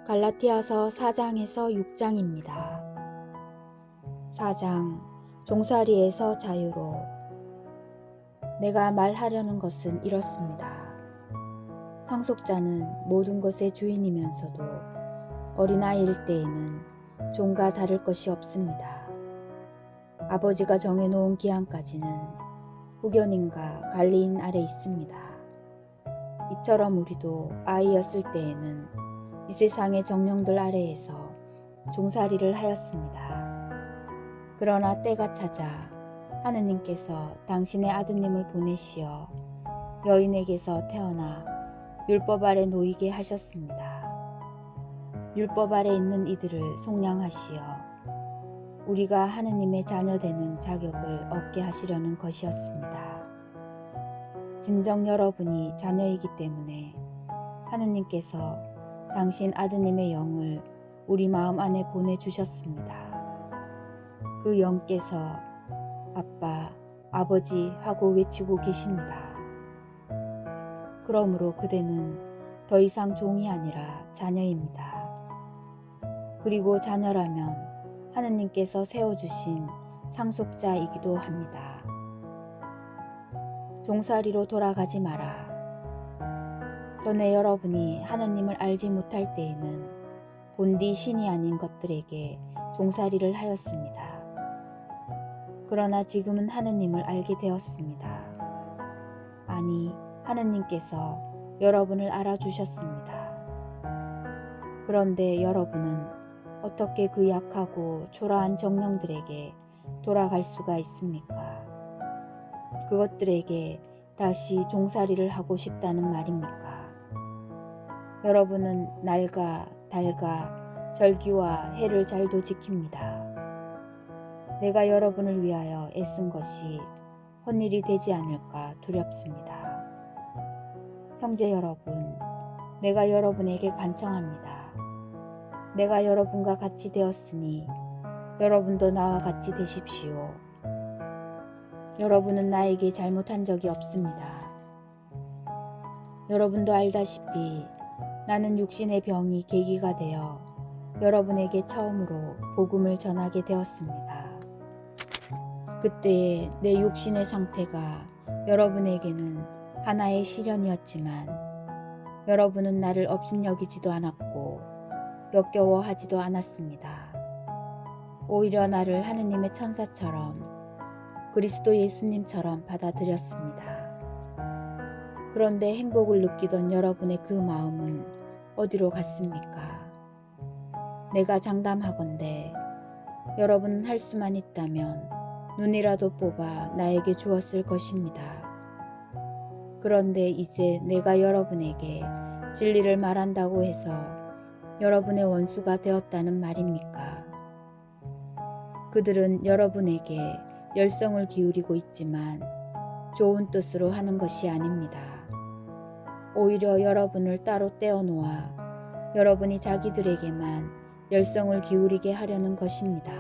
갈라티아서 4장에서 6장입니다. 4장 종살이에서 자유로. 내가 말하려는 것은 이렇습니다. 상속자는 모든 것의 주인이면서도 어린아이일 때에는 종과 다를 것이 없습니다. 아버지가 정해놓은 기한까지는 후견인과 관리인 아래 있습니다. 이처럼 우리도 아이였을 때에는 이 세상의 정령들 아래에서 종살이를 하였습니다. 그러나 때가 찾아 하느님께서 당신의 아드님을 보내시어 여인에게서 태어나 율법 아래 놓이게 하셨습니다. 율법 아래 있는 이들을 속량하시어 우리가 하느님의 자녀 되는 자격을 얻게 하시려는 것이었습니다. 진정 여러분이 자녀이기 때문에 하느님께서 당신 아드님의 영을 우리 마음 안에 보내주셨습니다. 그 영께서 아빠, 아버지 하고 외치고 계십니다. 그러므로 그대는 더 이상 종이 아니라 자녀입니다. 그리고 자녀라면 하느님께서 세워주신 상속자이기도 합니다. 종살이로 돌아가지 마라. 전에 여러분이 하느님을 알지 못할 때에는 본디 신이 아닌 것들에게 종살이를 하였습니다. 그러나 지금은 하느님을 알게 되었습니다. 아니, 하느님께서 여러분을 알아주셨습니다. 그런데 여러분은 어떻게 그 약하고 초라한 정령들에게 돌아갈 수가 있습니까? 그것들에게 다시 종살이를 하고 싶다는 말입니까? 여러분은 날과 달과 절기와 해를 잘도 지킵니다. 내가 여러분을 위하여 애쓴 것이 헛일이 되지 않을까 두렵습니다. 형제 여러분, 내가 여러분에게 간청합니다. 내가 여러분과 같이 되었으니 여러분도 나와 같이 되십시오. 여러분은 나에게 잘못한 적이 없습니다. 여러분도 알다시피 나는 육신의 병이 계기가 되어 여러분에게 처음으로 복음을 전하게 되었습니다. 그때의 내 육신의 상태가 여러분에게는 하나의 시련이었지만 여러분은 나를 업신여기지도 않았고 역겨워하지도 않았습니다. 오히려 나를 하느님의 천사처럼 그리스도 예수님처럼 받아들였습니다. 그런데 행복을 느끼던 여러분의 그 마음은 어디로 갔습니까? 내가 장담하건대 여러분은 할 수만 있다면 눈이라도 뽑아 나에게 주었을 것입니다. 그런데 이제 내가 여러분에게 진리를 말한다고 해서 여러분의 원수가 되었다는 말입니까? 그들은 여러분에게 열성을 기울이고 있지만 좋은 뜻으로 하는 것이 아닙니다. 오히려 여러분을 따로 떼어놓아 여러분이 자기들에게만 열성을 기울이게 하려는 것입니다.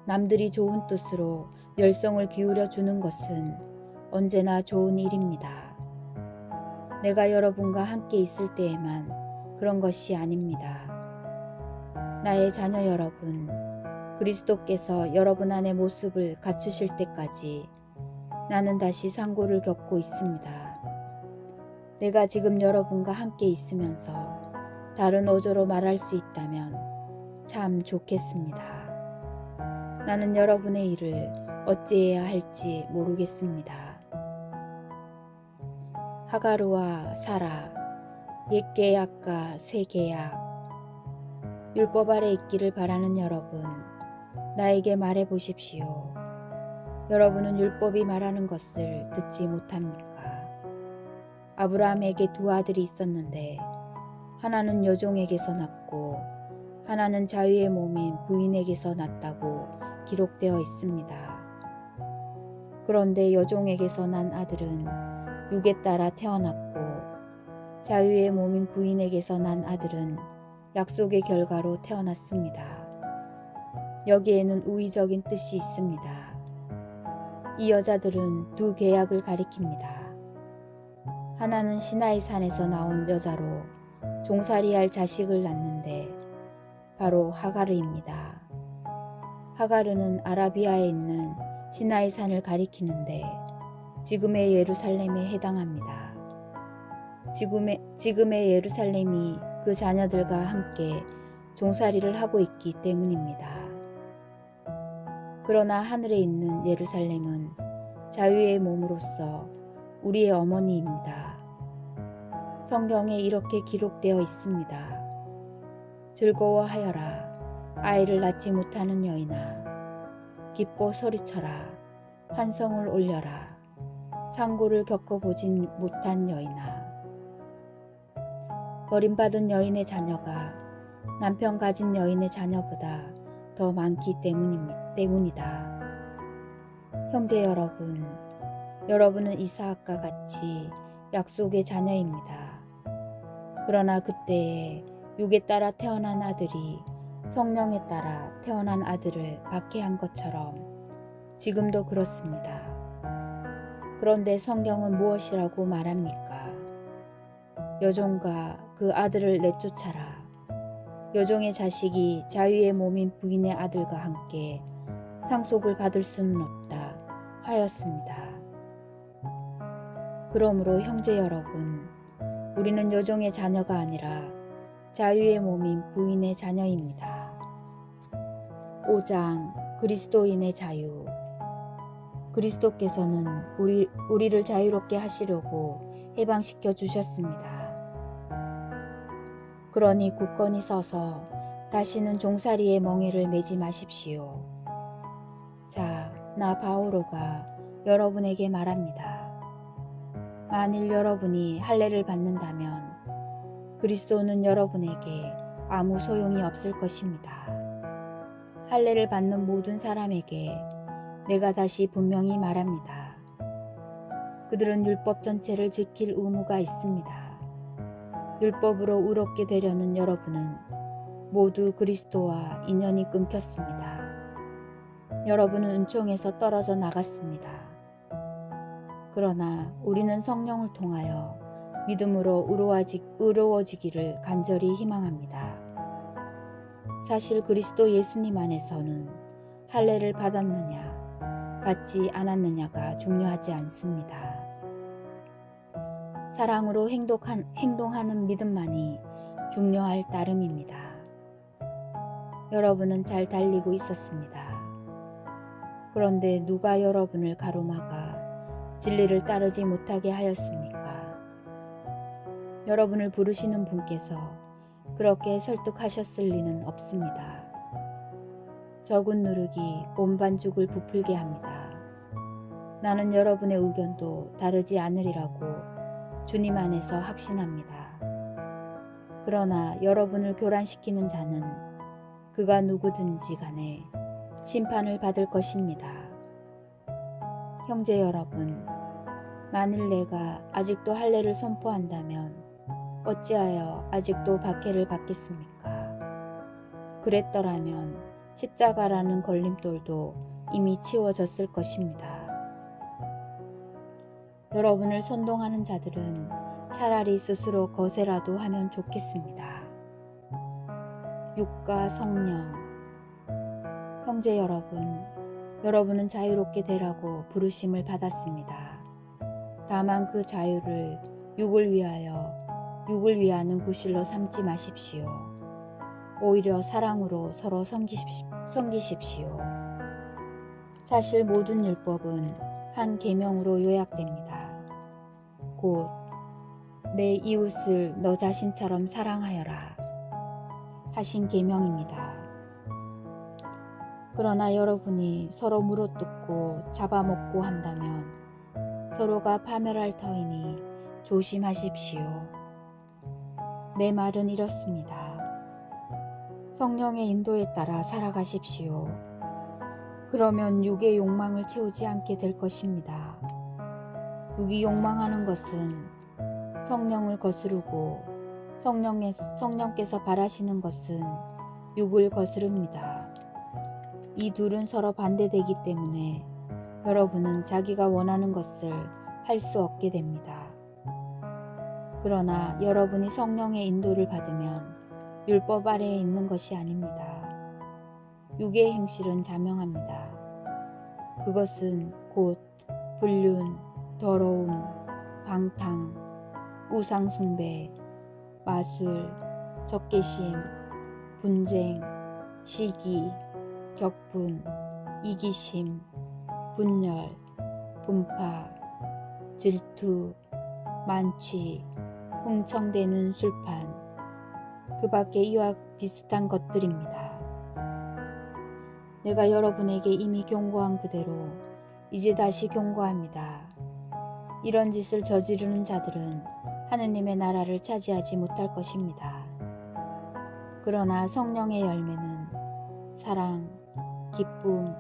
남들이 좋은 뜻으로 열성을 기울여 주는 것은 언제나 좋은 일입니다. 내가 여러분과 함께 있을 때에만 그런 것이 아닙니다. 나의 자녀 여러분, 그리스도께서 여러분 안의 모습을 갖추실 때까지 나는 다시 상고를 겪고 있습니다. 내가 지금 여러분과 함께 있으면서 다른 어조로 말할 수 있다면 참 좋겠습니다. 나는 여러분의 일을 어찌해야 할지 모르겠습니다. 하가루와 사라, 옛 계약과 새 계약, 율법 아래 있기를 바라는 여러분, 나에게 말해 보십시오. 여러분은 율법이 말하는 것을 듣지 못합니까? 아브라함에게 두 아들이 있었는데 하나는 여종에게서 났고 하나는 자유의 몸인 부인에게서 났다고 기록되어 있습니다. 그런데 여종에게서 난 아들은 육에 따라 태어났고 자유의 몸인 부인에게서 난 아들은 약속의 결과로 태어났습니다. 여기에는 우의적인 뜻이 있습니다. 이 여자들은 두 계약을 가리킵니다. 하나는 시나이 산에서 나온 여자로 종살이할 자식을 낳는데 바로 하가르입니다. 하가르는 아라비아에 있는 시나이 산을 가리키는데 지금의 예루살렘에 해당합니다. 지금의 예루살렘이 그 자녀들과 함께 종살이를 하고 있기 때문입니다. 그러나 하늘에 있는 예루살렘은 자유의 몸으로서 우리의 어머니입니다. 성경에 이렇게 기록되어 있습니다. 즐거워하여라, 아이를 낳지 못하는 여인아. 기뻐 소리쳐라, 환성을 올려라, 상고를 겪어보진 못한 여인아. 버림받은 여인의 자녀가 남편 가진 여인의 자녀보다 더 많기 때문이다. 형제 여러분, 여러분은 이사학과 같이 약속의 자녀입니다. 그러나 그때에 육에 따라 태어난 아들이 성령에 따라 태어난 아들을 박해한 것처럼 지금도 그렇습니다. 그런데 성경은 무엇이라고 말합니까? 여종과 그 아들을 내쫓아라. 여종의 자식이 자유의 몸인 부인의 아들과 함께 상속을 받을 수는 없다 하였습니다. 그러므로 형제 여러분, 우리는 여종의 자녀가 아니라 자유의 몸인 부인의 자녀입니다. 5장 그리스도인의 자유. 그리스도께서는 우리를 자유롭게 하시려고 해방시켜 주셨습니다. 그러니 굳건히 서서 다시는 종살이의 멍에를 매지 마십시오. 자, 나 바오로가 여러분에게 말합니다. 만일 여러분이 할례를 받는다면 그리스도는 여러분에게 아무 소용이 없을 것입니다. 할례를 받는 모든 사람에게 내가 다시 분명히 말합니다. 그들은 율법 전체를 지킬 의무가 있습니다. 율법으로 의롭게 되려는 여러분은 모두 그리스도와 인연이 끊겼습니다. 여러분은 은총에서 떨어져 나갔습니다. 그러나 우리는 성령을 통하여 믿음으로 의로워지기를 간절히 희망합니다. 사실 그리스도 예수님 안에서는 할례를 받았느냐, 받지 않았느냐가 중요하지 않습니다. 사랑으로 행동하는 믿음만이 중요할 따름입니다. 여러분은 잘 달리고 있었습니다. 그런데 누가 여러분을 가로막아 진리를 따르지 못하게 하였습니까? 여러분을 부르시는 분께서 그렇게 설득하셨을 리는 없습니다. 적은 누룩이 온 반죽을 부풀게 합니다. 나는 여러분의 의견도 다르지 않으리라고 주님 안에서 확신합니다. 그러나 여러분을 교란시키는 자는 그가 누구든지 간에 심판을 받을 것입니다. 형제 여러분, 만일 내가 아직도 할례를 선포한다면 어찌하여 아직도 박해를 받겠습니까? 그랬더라면 십자가라는 걸림돌도 이미 치워졌을 것입니다. 여러분을 선동하는 자들은 차라리 스스로 거세라도 하면 좋겠습니다. 육과 성령. 형제 여러분, 여러분은 자유롭게 되라고 부르심을 받았습니다. 다만 그 자유를 육을 위하는 구실로 삼지 마십시오. 오히려 사랑으로 서로 섬기십시오. 사실 모든 율법은 한 계명으로 요약됩니다. 곧 내 이웃을 너 자신처럼 사랑하여라 하신 계명입니다. 그러나 여러분이 서로 물어뜯고 잡아먹고 한다면 서로가 파멸할 터이니 조심하십시오. 내 말은 이렇습니다. 성령의 인도에 따라 살아가십시오. 그러면 육의 욕망을 채우지 않게 될 것입니다. 육이 욕망하는 것은 성령을 거스르고 성령께서 바라시는 것은 육을 거스릅니다. 이 둘은 서로 반대되기 때문에 여러분은 자기가 원하는 것을 할 수 없게 됩니다. 그러나 여러분이 성령의 인도를 받으면 율법 아래에 있는 것이 아닙니다. 육의 행실은 자명합니다. 그것은 곧 불륜, 더러움, 방탕, 우상숭배, 마술, 적개심, 분쟁, 시기, 격분, 이기심, 분열, 분파, 질투, 만취, 흥청대는 술판, 그 밖에 이와 비슷한 것들입니다. 내가 여러분에게 이미 경고한 그대로 이제 다시 경고합니다. 이런 짓을 저지르는 자들은 하느님의 나라를 차지하지 못할 것입니다. 그러나 성령의 열매는 사랑, 기쁨,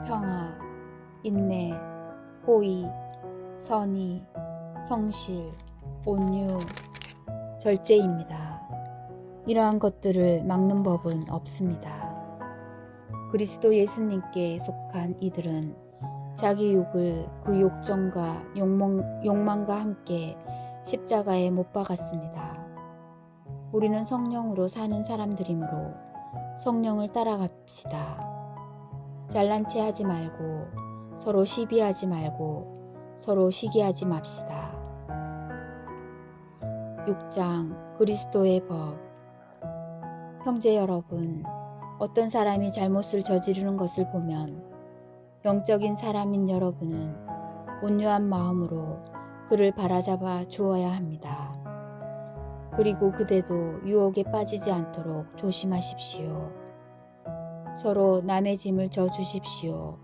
평화, 인내, 호의, 선의, 성실, 온유, 절제입니다. 이러한 것들을 막는 법은 없습니다. 그리스도 예수님께 속한 이들은 자기 육을 그 욕정과 욕망과 함께 십자가에 못 박았습니다. 우리는 성령으로 사는 사람들이므로 성령을 따라갑시다. 잘난 체 하지 말고 서로 시비하지 말고 서로 시기하지 맙시다. 6장 그리스도의 법. 형제 여러분, 어떤 사람이 잘못을 저지르는 것을 보면 영적인 사람인 여러분은 온유한 마음으로 그를 바라잡아 주어야 합니다. 그리고 그대도 유혹에 빠지지 않도록 조심하십시오. 서로 남의 짐을 져주십시오.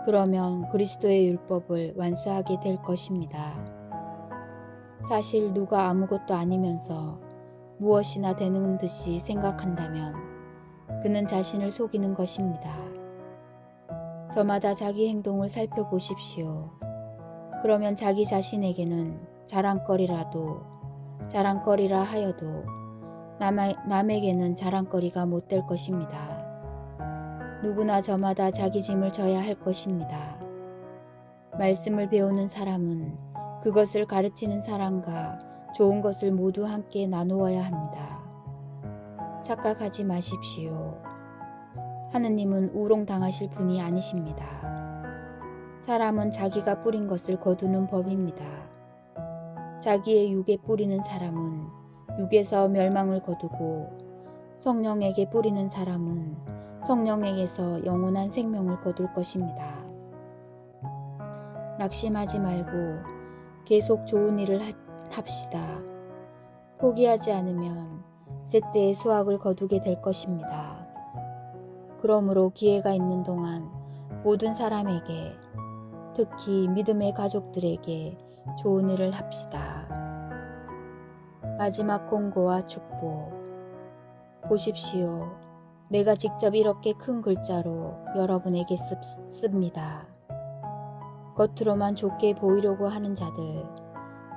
그러면 그리스도의 율법을 완수하게 될 것입니다. 사실 누가 아무것도 아니면서 무엇이나 되는 듯이 생각한다면 그는 자신을 속이는 것입니다. 저마다 자기 행동을 살펴보십시오. 그러면 자기 자신에게는 자랑거리라 하여도 남에게는 자랑거리가 못 될 것입니다. 누구나 저마다 자기 짐을 져야 할 것입니다. 말씀을 배우는 사람은 그것을 가르치는 사람과 좋은 것을 모두 함께 나누어야 합니다. 착각하지 마십시오. 하느님은 우롱당하실 분이 아니십니다. 사람은 자기가 뿌린 것을 거두는 법입니다. 자기의 육에 뿌리는 사람은 육에서 멸망을 거두고 성령에게 뿌리는 사람은 성령에게서 영원한 생명을 거둘 것입니다. 낙심하지 말고 계속 좋은 일을 합시다. 포기하지 않으면 제때의 수확을 거두게 될 것입니다. 그러므로 기회가 있는 동안 모든 사람에게, 특히 믿음의 가족들에게 좋은 일을 합시다. 마지막 권고와 축복. 보십시오. 내가 직접 이렇게 큰 글자로 여러분에게 씁니다. 겉으로만 좋게 보이려고 하는 자들,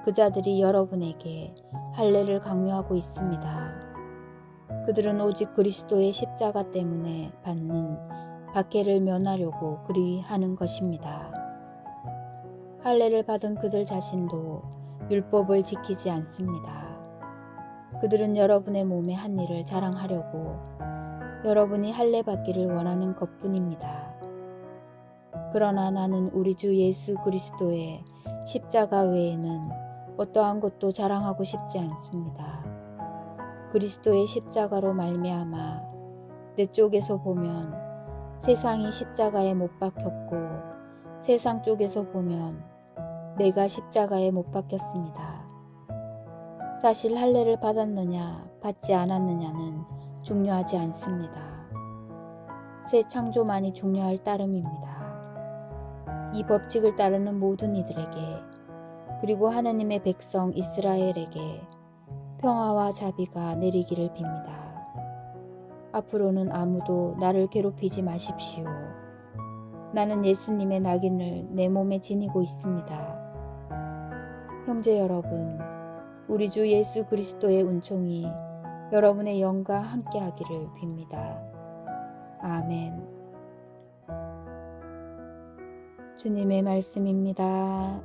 그 자들이 여러분에게 할례를 강요하고 있습니다. 그들은 오직 그리스도의 십자가 때문에 받는 박해를 면하려고 그리 하는 것입니다. 할례를 받은 그들 자신도 율법을 지키지 않습니다. 그들은 여러분의 몸의 한 일을 자랑하려고 여러분이 할례 받기를 원하는 것뿐입니다. 그러나 나는 우리 주 예수 그리스도의 십자가 외에는 어떠한 것도 자랑하고 싶지 않습니다. 그리스도의 십자가로 말미암아 내 쪽에서 보면 세상이 십자가에 못 박혔고 세상 쪽에서 보면 내가 십자가에 못 박혔습니다. 사실 할례를 받았느냐 받지 않았느냐는 중요하지 않습니다. 새 창조만이 중요할 따름입니다. 이 법칙을 따르는 모든 이들에게, 그리고 하느님의 백성 이스라엘에게 평화와 자비가 내리기를 빕니다. 앞으로는 아무도 나를 괴롭히지 마십시오. 나는 예수님의 낙인을 내 몸에 지니고 있습니다. 형제 여러분, 우리 주 예수 그리스도의 은총이 여러분의 영과 함께하기를 빕니다. 아멘. 주님의 말씀입니다.